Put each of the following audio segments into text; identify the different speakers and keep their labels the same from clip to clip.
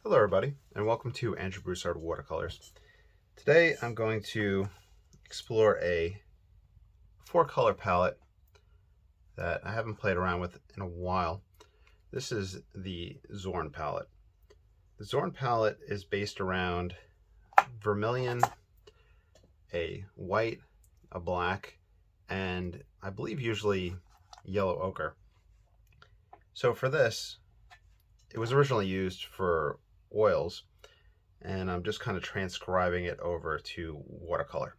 Speaker 1: Hello everybody, and welcome to Andrew Broussard Watercolors. Today I'm going to explore a 4-color palette that I haven't played around with in a while. This is the Zorn palette. The Zorn palette is based around vermilion, a white, a black, and I believe usually yellow ochre. So for this, it was originally used for oils, and I'm just kind of transcribing it over to watercolor.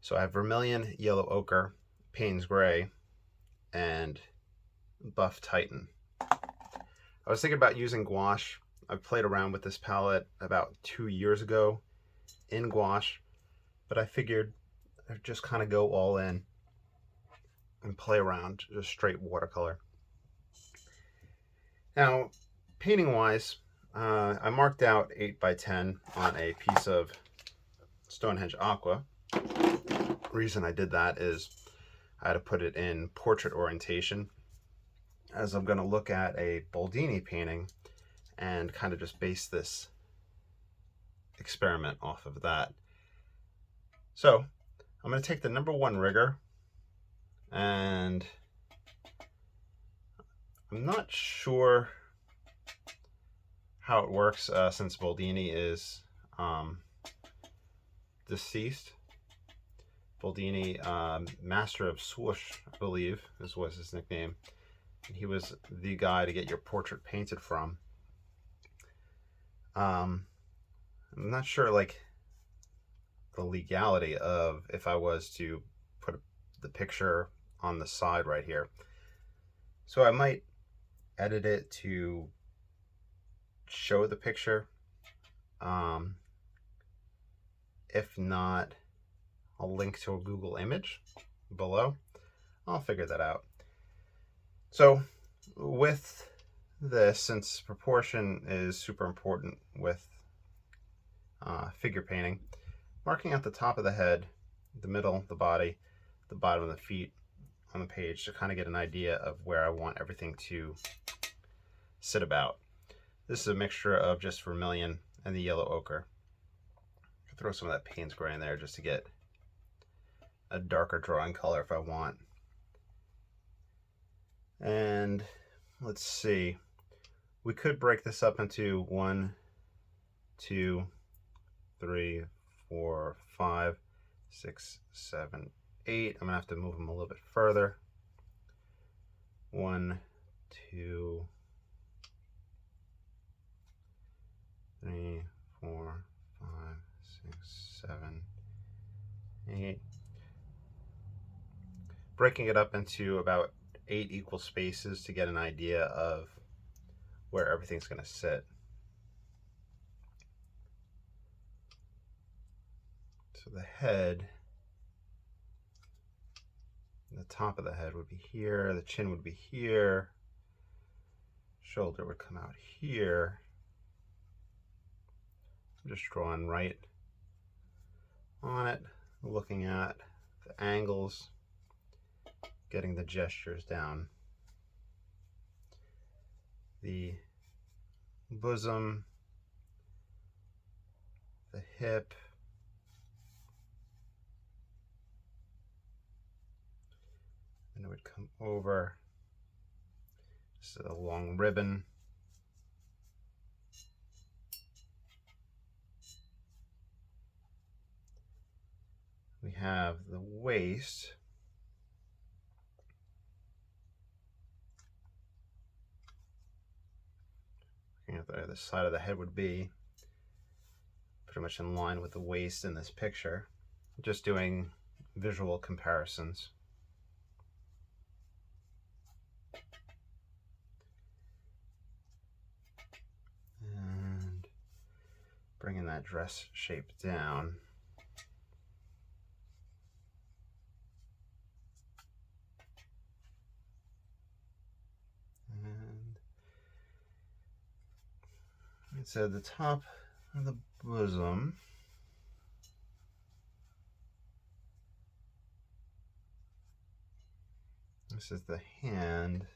Speaker 1: So I have vermilion, yellow ochre, Paynes gray, and buff Titan. I was thinking about using gouache. I've played around with this palette about 2 years ago in gouache, but I figured I'd just kind of go all in and play around just straight watercolor. Now, painting wise, I marked out 8x10 on a piece of Stonehenge aqua. The reason I did that is I had to put it in portrait orientation, as I'm going to look at a Boldini painting and kind of just base this experiment off of that. So I'm going to take the #1 rigger, and I'm not sure how it works since Boldini is deceased. Boldini, master of swoosh, I believe, was his nickname. And he was the guy to get your portrait painted from. I'm not sure, like, the legality of if I was to put the picture on the side right here. So I might edit it to show the picture. If not, I'll link to a Google image below. I'll figure that out. So with this, since proportion is super important with figure painting, marking out the top of the head, the middle, the body, the bottom of the feet on the page to kind of get an idea of where I want everything to sit about. This is a mixture of just vermilion and the yellow ochre. I throw some of that Paynes gray in there just to get a darker drawing color if I want. And let's see, we could break this up into 1, 2, 3, 4, 5, 6, 7, 8. I'm gonna have to move them a little bit further. 1, 2, 3, 4, 5, 6, 7, 8. Breaking it up into about 8 equal spaces to get an idea of where everything's going to sit. So the head, the top of the head would be here, the chin would be here, shoulder would come out here. I'm just drawing right on it, looking at the angles, getting the gestures down. The bosom, the hip, and it would come over. This is a long ribbon. We have the waist. The side of the head would be pretty much in line with the waist in this picture. Just doing visual comparisons. And bringing that dress shape down. And so the top of the bosom, this is the hand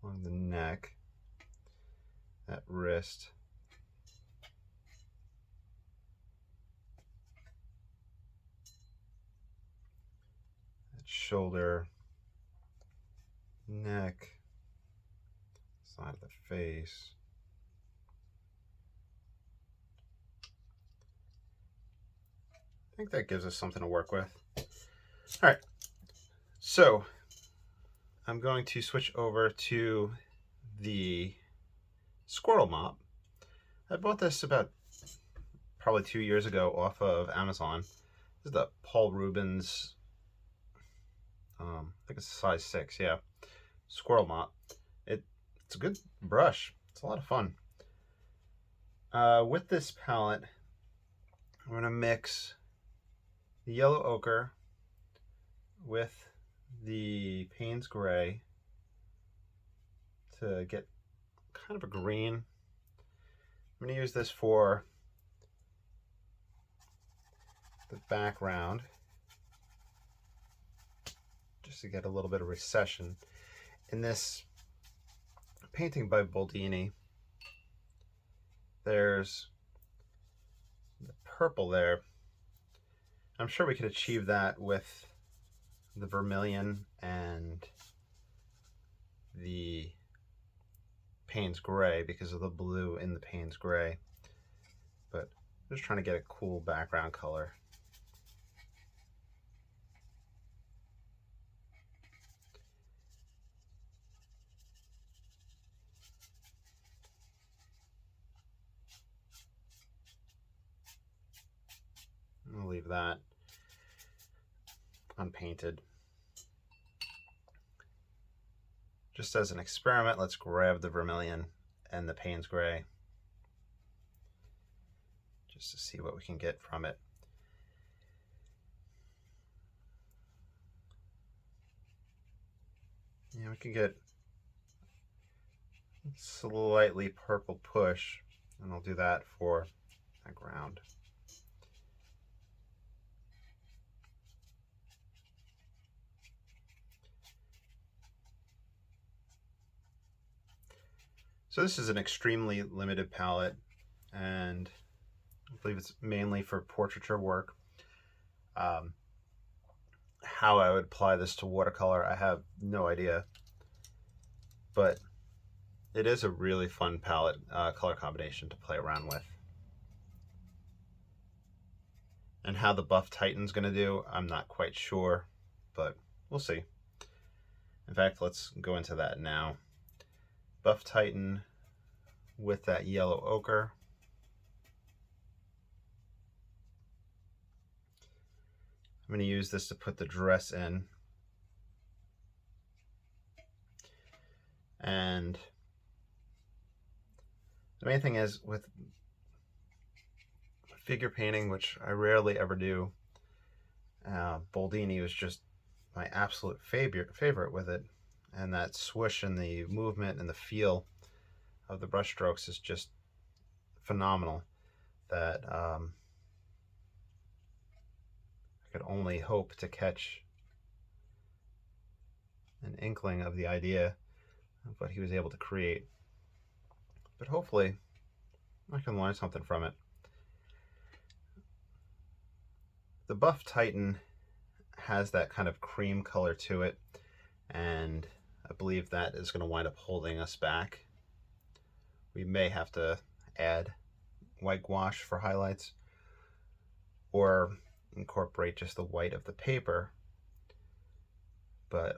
Speaker 1: along the neck, that wrist, shoulder, neck, side of the face. I think that gives us something to work with. All right, so I'm going to switch over to the squirrel mop. I bought this about probably 2 years ago off of Amazon. This is the Paul Rubens, I think it's size 6, yeah, squirrel mop. It's a good brush. It's a lot of fun. With this palette, I'm going to mix the yellow ochre with the Paynes gray to get kind of a green. I'm going to use this for the background, just to get a little bit of recession. In this painting by Boldini, there's the purple there. I'm sure we could achieve that with the vermilion and the Paynes gray because of the blue in the Paynes gray, but I'm just trying to get a cool background color. I'll leave that unpainted. Just as an experiment, let's grab the vermilion and the Paynes gray just to see what we can get from it. Yeah, we can get slightly purple push, and I'll do that for background. So this is an extremely limited palette, and I believe it's mainly for portraiture work. How I would apply this to watercolor, I have no idea, but it is a really fun palette color combination to play around with. And how the buff Titan's going to do, I'm not quite sure, but we'll see. In fact, let's go into that now. Buff Titan with that yellow ochre. I'm going to use this to put the dress in. And the main thing is with figure painting, which I rarely ever do, Boldini was just my absolute favorite with it. And that swoosh and the movement and the feel of the brush strokes is just phenomenal. That I could only hope to catch an inkling of the idea of what he was able to create. But hopefully I can learn something from it. The buff Titan has that kind of cream color to it, and I believe that is going to wind up holding us back. We may have to add white gouache for highlights, or incorporate just the white of the paper, but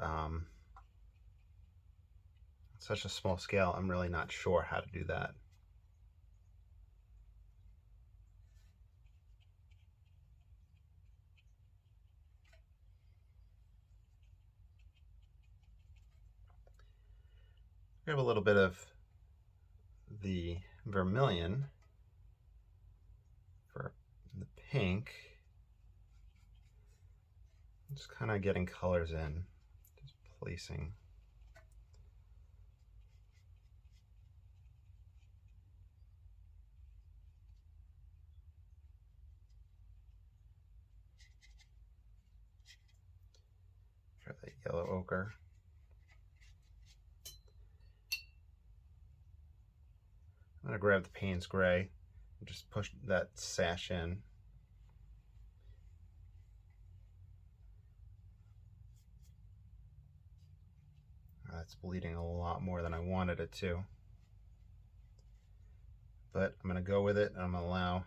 Speaker 1: such a small scale, I'm really not sure how to do that. We have a little bit of the vermilion for the pink. Just kind of getting colors in, just placing. For that yellow ochre. I'm going to grab the Paynes gray and just push that sash in. That's bleeding a lot more than I wanted it to. But I'm going to go with it, and I'm going to allow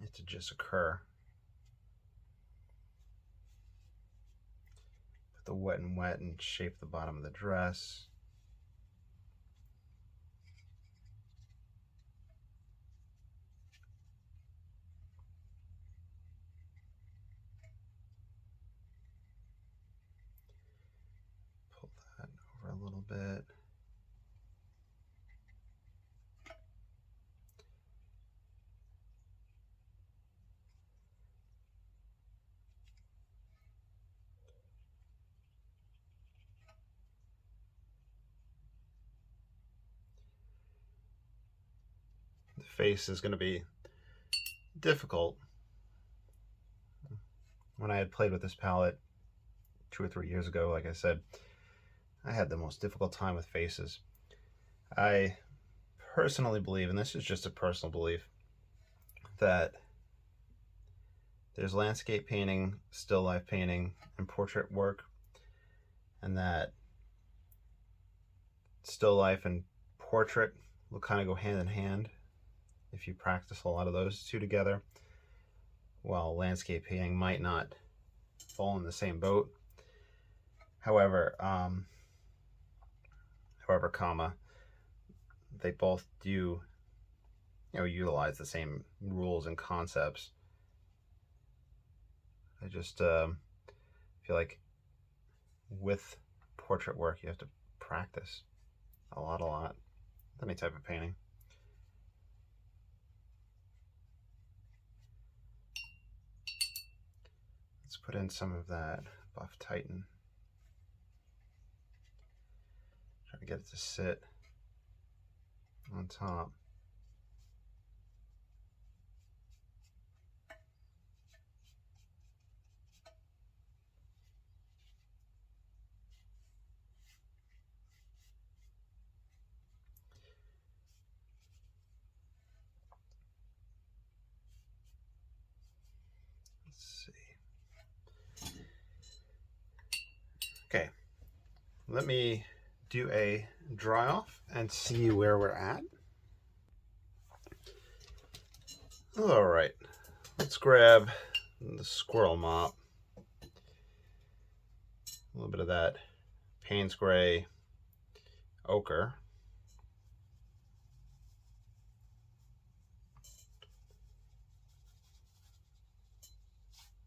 Speaker 1: it to just occur. Put the wet and wet and shape the bottom of the dress. Pull that over a little bit. The face is going to be difficult. When I had played with this palette 2 or 3 years ago, like I said, I had the most difficult time with faces. I personally believe, and this is just a personal belief, that there's landscape painting, still life painting, and portrait work, and that still life and portrait will kind of go hand in hand if you practice a lot of those two together, while landscape painting might not fall in the same boat. However, they both do, utilize the same rules and concepts. I just feel like with portrait work, you have to practice a lot, any type of painting. Let's put in some of that buff tighten. Try to get it to sit on top. Let's see. Okay, let me do a dry off and see where we're at. All right, let's grab the squirrel mop. A little bit of that Paynes gray ochre.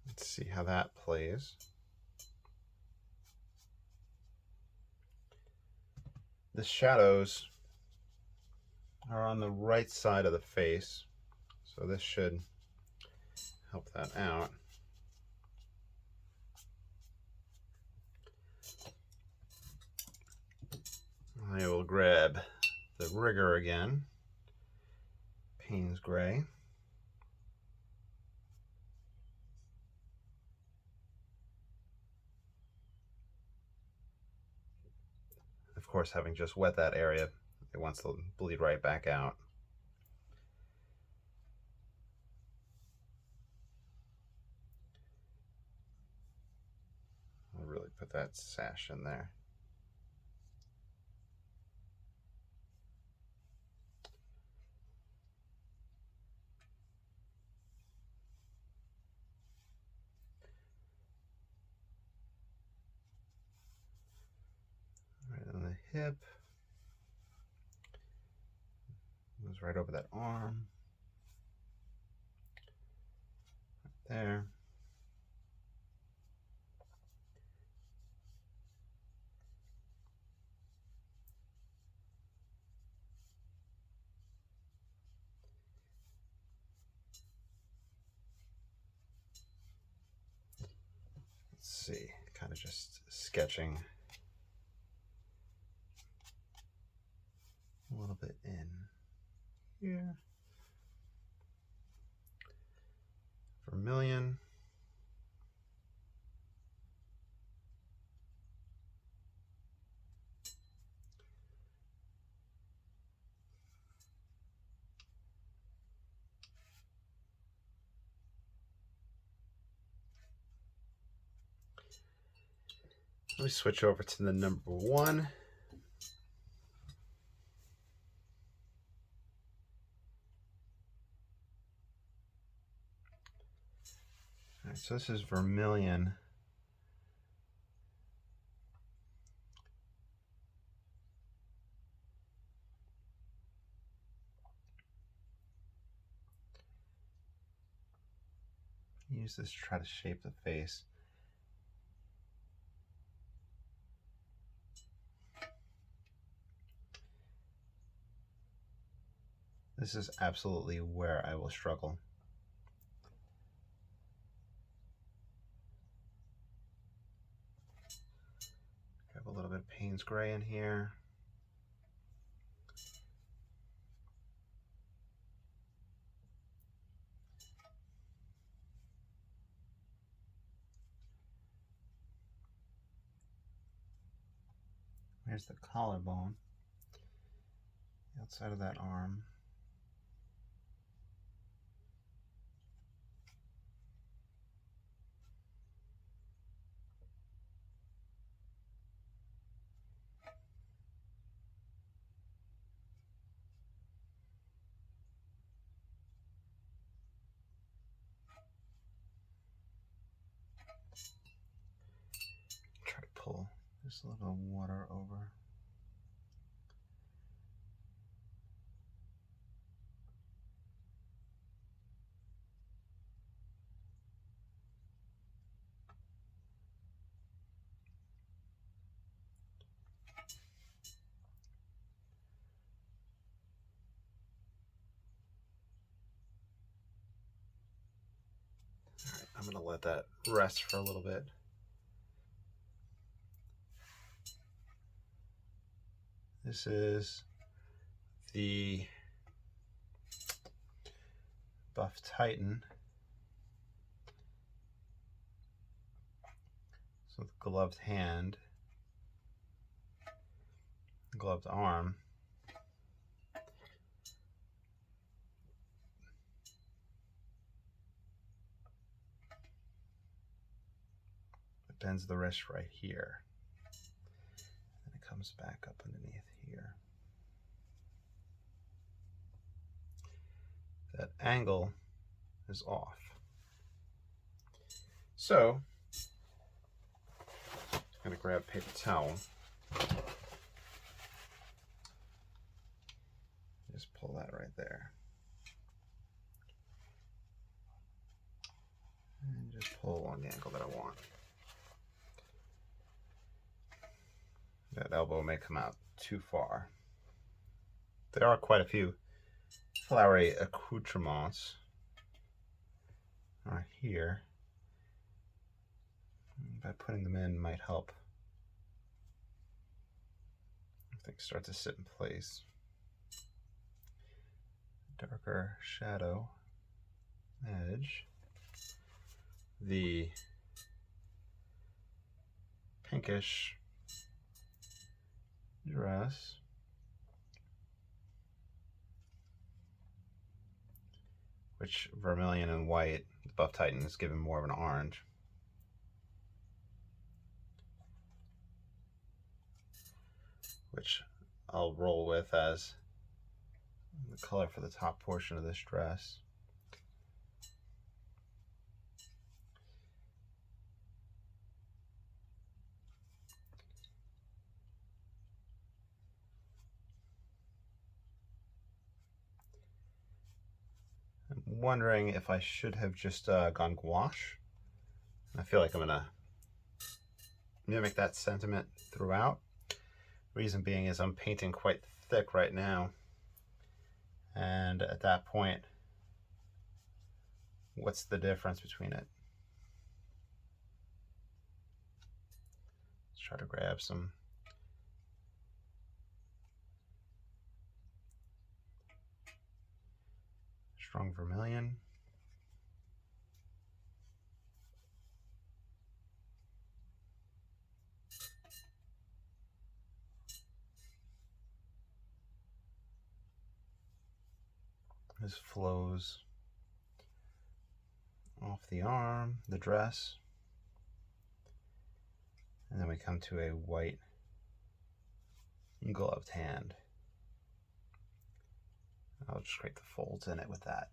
Speaker 1: Let's see how that plays. The shadows are on the right side of the face, so this should help that out. I will grab the rigger again, Paynes gray. Of course, having just wet that area, it wants to bleed right back out. I'll really put that sash in there. Right on the hip. Goes right over that arm. Right there. Let's see, kind of just sketching a little bit in here. Vermillion. Let me switch over to the number 1. All right, so this is vermilion. Use this to try to shape the face. This is absolutely where I will struggle. Grab a little bit of Payne's gray in here. Here's the collarbone, the outside of that arm. Try to pull just a little bit of water over. All right, I'm going to let that rest for a little bit. This is the Buff Titan. So with gloved hand, gloved arm. It bends the wrist right here. And it comes back up underneath here. That angle is off. So, I'm going to grab a paper towel. Just pull that right there. And just pull along the angle that I want. That elbow may come out too far. There are quite a few flowery accoutrements right here. By putting them in might help. I think start to sit in place. Darker shadow edge. The pinkish dress. Which vermilion and white, the Buff Titan is given more of an orange. Which I'll roll with as the color for the top portion of this dress. I'm wondering if I should have just gone gouache. I feel like I'm gonna mimic that sentiment throughout. Reason being is I'm painting quite thick right now. And at that point, what's the difference between it? Let's try to grab some strong vermilion. This flows off the arm, the dress, And then we come to a white gloved hand. I'll just create the folds in it with that.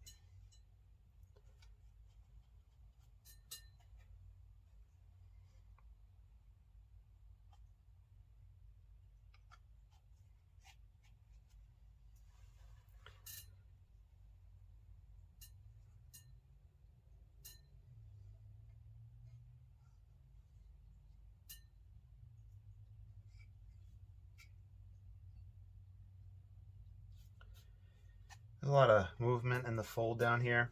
Speaker 1: There's a lot of movement in the fold down here.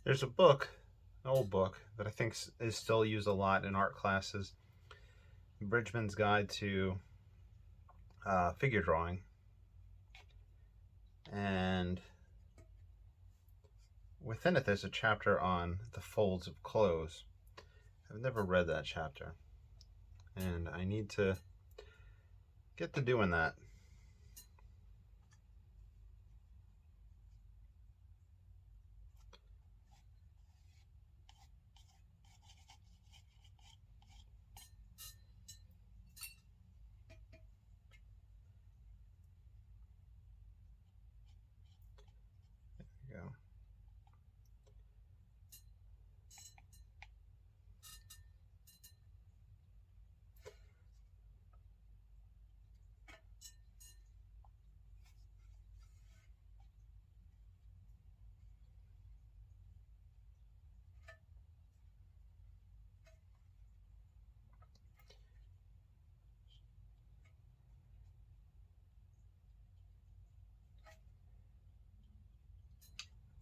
Speaker 1: There's a book, an old book, that I think is still used a lot in art classes. Bridgman's Guide to Figure Drawing. And within it, there's a chapter on the folds of clothes. I've never read that chapter, and I need to get to doing that. There we go.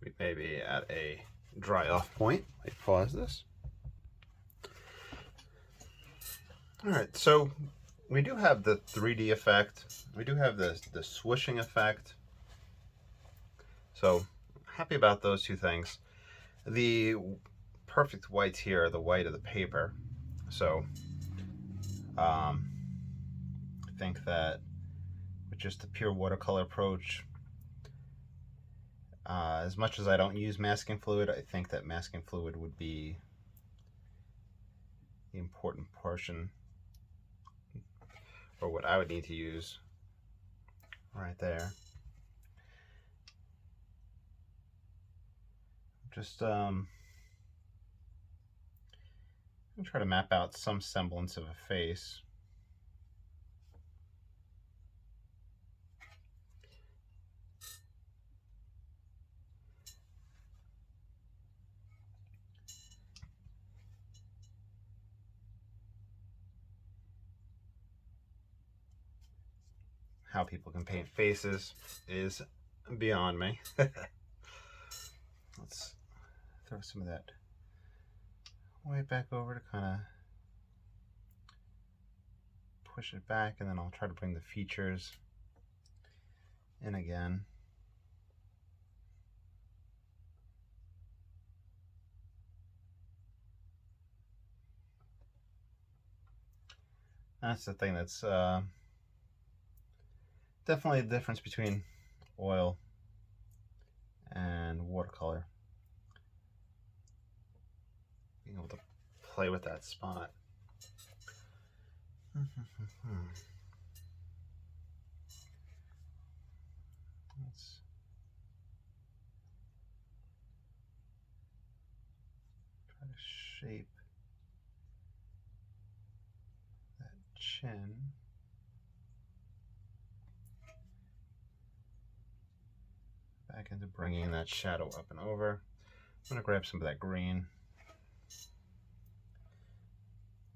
Speaker 1: We may be at a dry off point. Let me pause this. All right, so we do have the 3D effect. We do have the swooshing effect. So happy about those two things. The perfect whites here are the white of the paper. So I think that with just the pure watercolor approach, as much as I don't use masking fluid, I think that masking fluid would be the important portion, or what I would need to use right there. Just try to map out some semblance of a face. How people can paint faces is beyond me. Let's throw some of that white back over to kind of push it back, and then I'll try to bring the features in again. That's the thing that's definitely the difference between oil and watercolor. Being able to play with that spot. Let's try to shape that chin. Back into bringing that shadow up and over. I'm going to grab some of that green.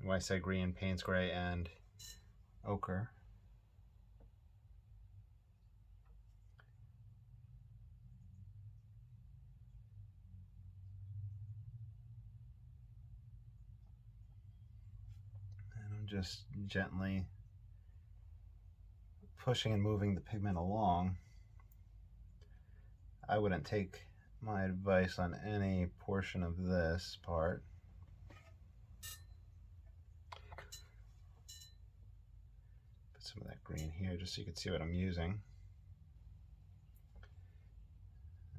Speaker 1: When I say green, Paynes gray and ochre. And I'm just gently pushing and moving the pigment along. I wouldn't take my advice on any portion of this part. Put some of that green here just so you can see what I'm using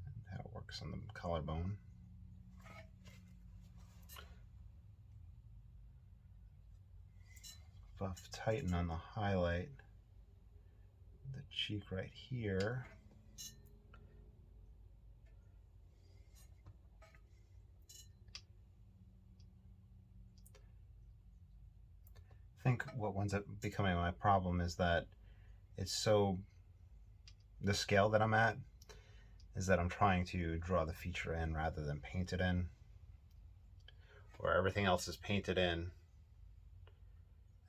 Speaker 1: and how it works on the collarbone. buff tighten on the highlight, the cheek right here. I think what winds up becoming my problem is that it's so, the scale that I'm at is that I'm trying to draw the feature in rather than paint it in, where everything else is painted in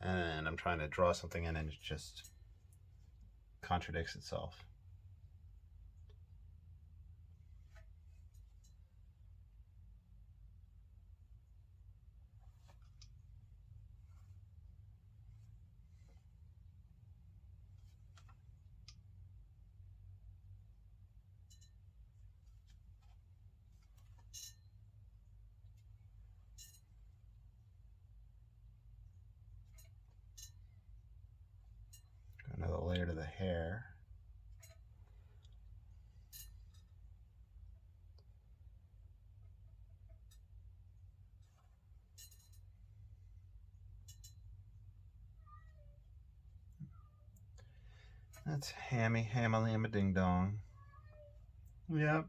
Speaker 1: and I'm trying to draw something in and it just contradicts itself. Another layer to the hair. That's hammy, hamma ding dong. Yep.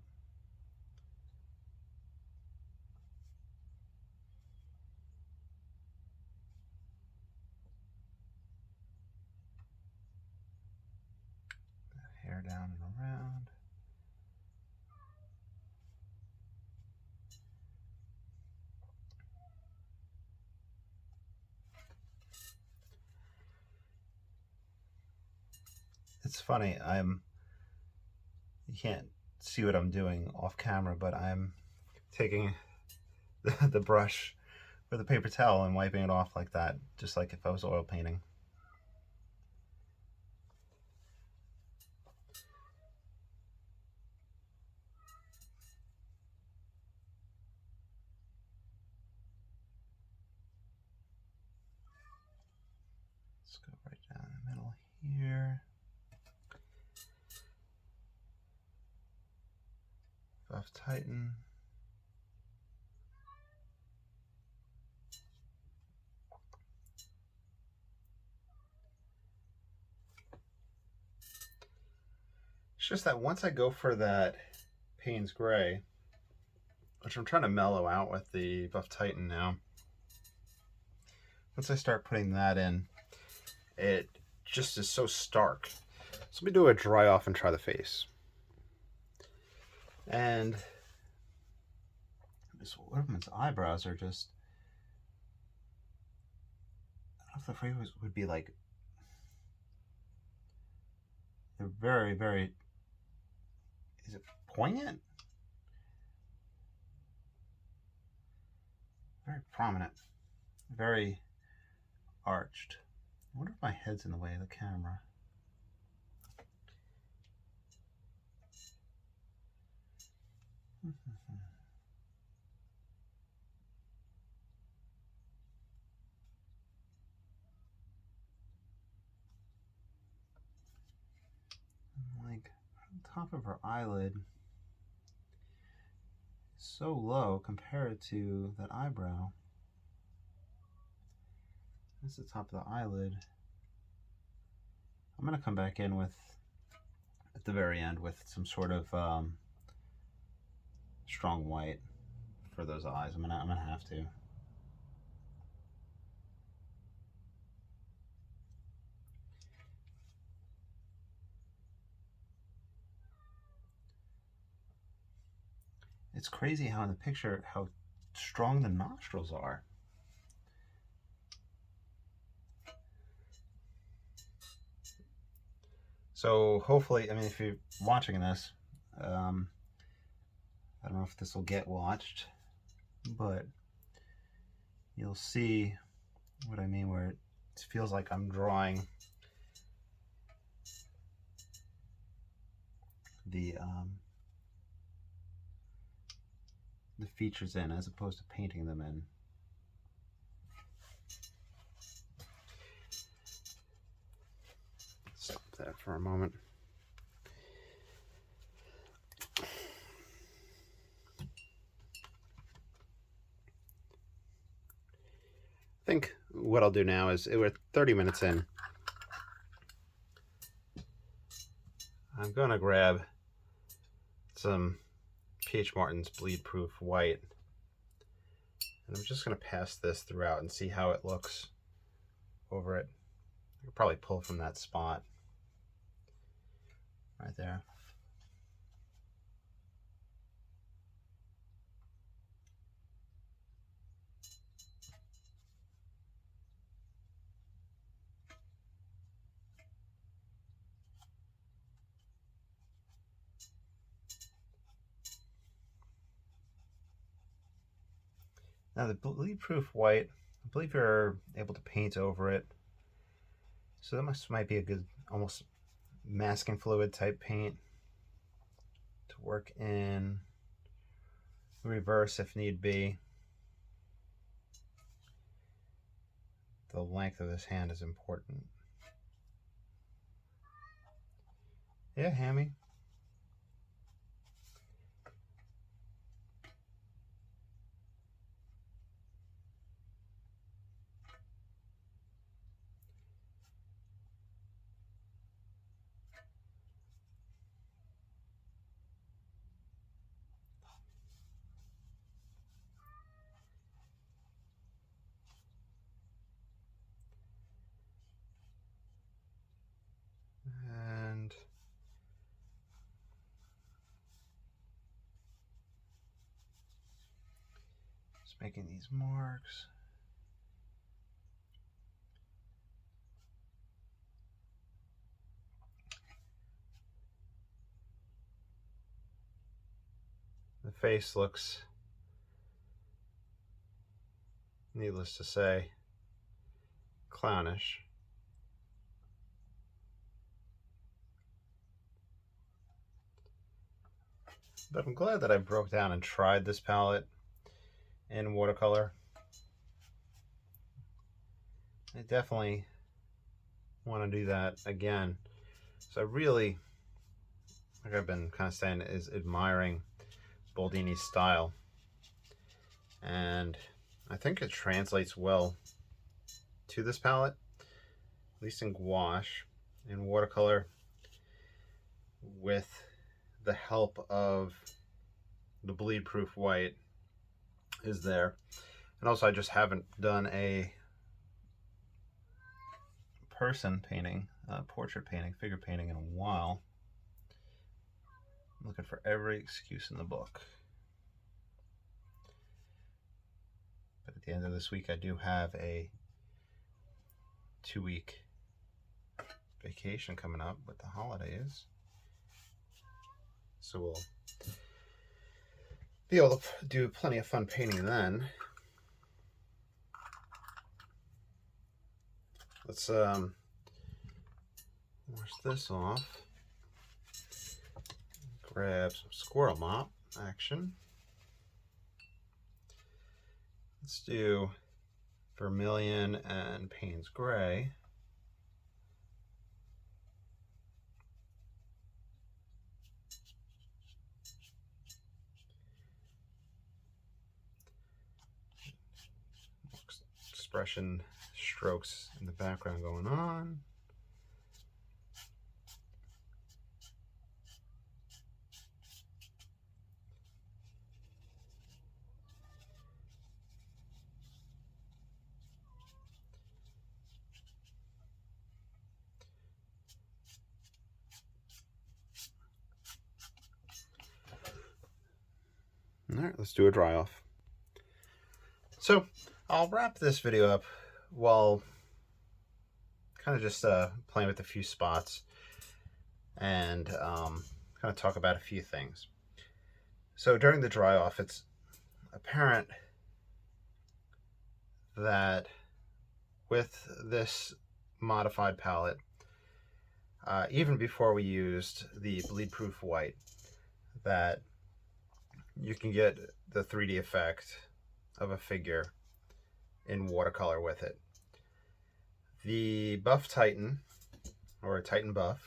Speaker 1: Hair down and around. It's funny, you can't see what I'm doing off camera, but I'm taking the brush with a paper towel and wiping it off like that, just like if I was oil painting. Let's go right down the middle here. Buff tighten. It's just that once I go for that Payne's gray, which I'm trying to mellow out with the buff tighten now, once I start putting that in, it just is so stark. So let me do a dry off and try the face. And this woman's eyebrows are just, I don't know if the phrase would be like, they're very, very, is it poignant? Very prominent, very arched. I wonder if my head's in the way of the camera. Like on top of her eyelid, so low compared to that eyebrow. That's the top of the eyelid. I'm gonna come back in with, at the very end, with some sort of strong white for those eyes. I'm gonna have to. It's crazy how in the picture, how strong the nostrils are. So hopefully, I mean, if you're watching this, I don't know if this will get watched, but you'll see what I mean, where it feels like I'm drawing the features in as opposed to painting them in. Stop that for a moment. I think what I'll do now is, we're 30 minutes in. I'm gonna grab some P.H. Martin's bleed-proof white, and I'm just gonna pass this throughout and see how it looks over it. I could probably pull from that spot right there. Now the bleed-proof white, I believe you're able to paint over it. So that might be a good, almost masking fluid type paint to work in reverse if need be. The length of this hand is important. Yeah, Hammy. And just making these marks. The face looks, needless to say, clownish. But I'm glad that I broke down and tried this palette in watercolor. I definitely want to do that again. So I really, like I've been kind of saying, is admiring Boldini's style. And I think it translates well to this palette, at least in gouache. In watercolor, with the help of the bleed-proof white, is there. And also I just haven't done a person painting, portrait painting, figure painting in a while. I'm looking for every excuse in the book. But at the end of this week I do have a 2-week vacation coming up with the holidays. So we'll be able to do plenty of fun painting then. Let's wash this off. Grab some squirrel mop action. Let's do vermilion and Payne's gray. Expression strokes in the background going on. All right, let's do a dry off. So I'll wrap this video up while kind of just playing with a few spots and kind of talk about a few things. So during the dry off, it's apparent that with this modified palette, even before we used the bleed-proof white, that you can get the 3D effect of a figure in watercolor with it. The Buff Titan, or Titan Buff,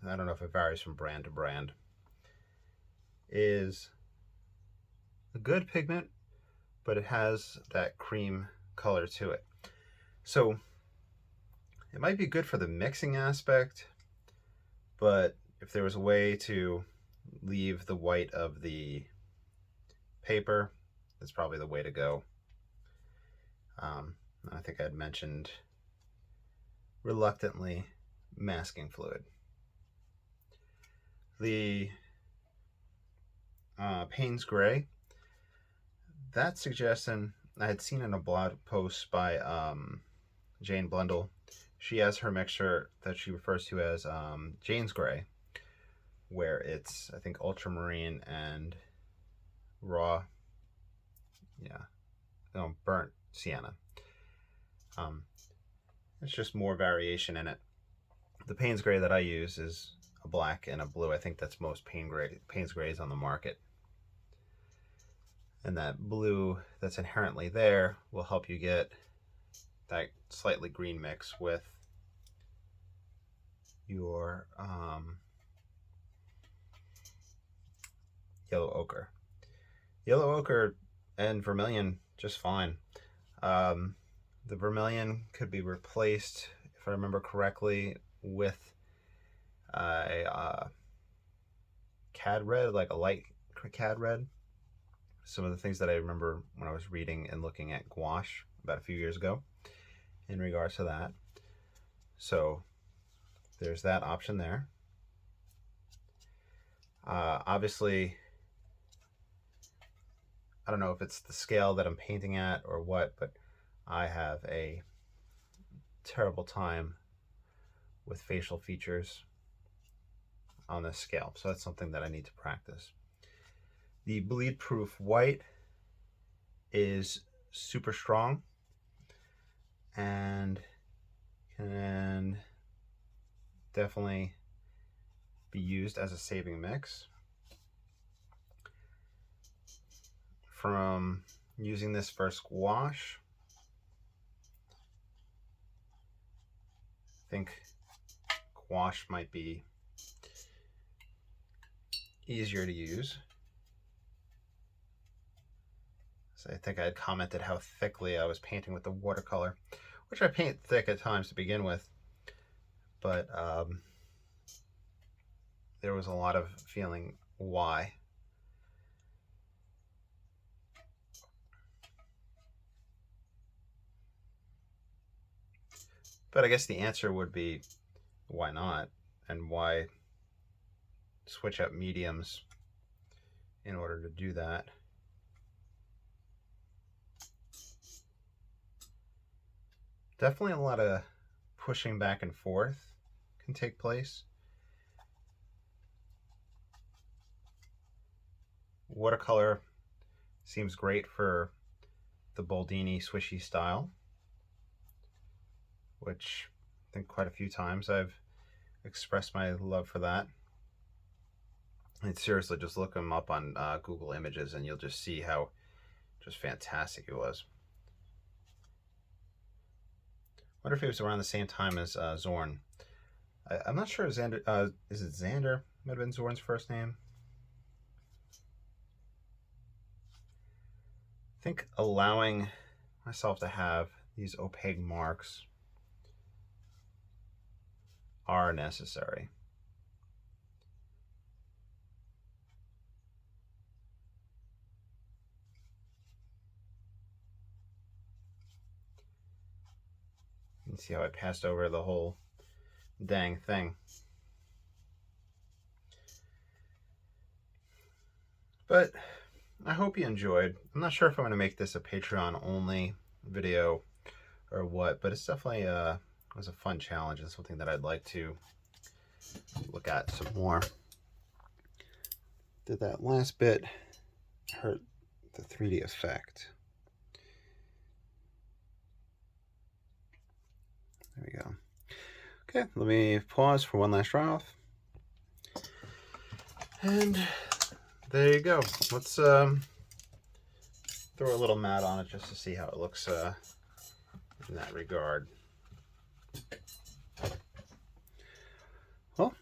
Speaker 1: I don't know if it varies from brand to brand, is a good pigment, but it has that cream color to it. So it might be good for the mixing aspect, but if there was a way to leave the white of the paper, that's probably the way to go. I think I'd mentioned reluctantly masking fluid. The Paynes gray, that suggestion I had seen in a blog post by Jane Blundell. She has her mixture that she refers to as Jane's gray, where it's, I think, ultramarine and raw, burnt sienna. It's just more variation in it. The Paynes gray that I use is a black and a blue. I think that's most Paynes grays on the market. And that blue that's inherently there will help you get that slightly green mix with your yellow ochre. Yellow ochre and vermilion just fine. The vermilion could be replaced, if I remember correctly, with a cad red, like a light cad red. Some of the things that I remember when I was reading and looking at gouache about a few years ago in regards to that. So there's that option there. Obviously, I don't know if it's the scale that I'm painting at or what, but I have a terrible time with facial features on this scale. So that's something that I need to practice. The bleedproof white is super strong and can definitely be used as a saving mix. From using this for gouache, I think gouache might be easier to use. So I think I had commented how thickly I was painting with the watercolor, which I paint thick at times to begin with, but there was a lot of feeling why. But I guess the answer would be, why not? And why switch up mediums in order to do that? Definitely a lot of pushing back and forth can take place. Watercolor seems great for the Boldini swishy style, which I think quite a few times I've expressed my love for that. And seriously, just look them up on Google Images and you'll just see how just fantastic it was. I wonder if it was around the same time as Zorn. I'm not sure. Xander, is it Xander? Might have been Zorn's first name. I think allowing myself to have these opaque marks are necessary. You can see how I passed over the whole dang thing. But I hope you enjoyed. I'm not sure if I'm going to make this a Patreon only video or what, but it's definitely was a fun challenge and something that I'd like to look at some more. Did that last bit hurt the 3D effect? There we go. Okay, let me pause for one last dry off. And there you go. Let's throw a little matte on it just to see how it looks in that regard. Well,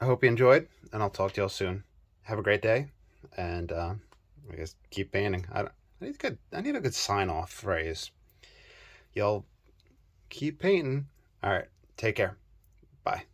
Speaker 1: I hope you enjoyed, and I'll talk to y'all soon. Have a great day, and I guess keep painting. I need a good sign-off phrase. Y'all keep painting. All right, take care. Bye.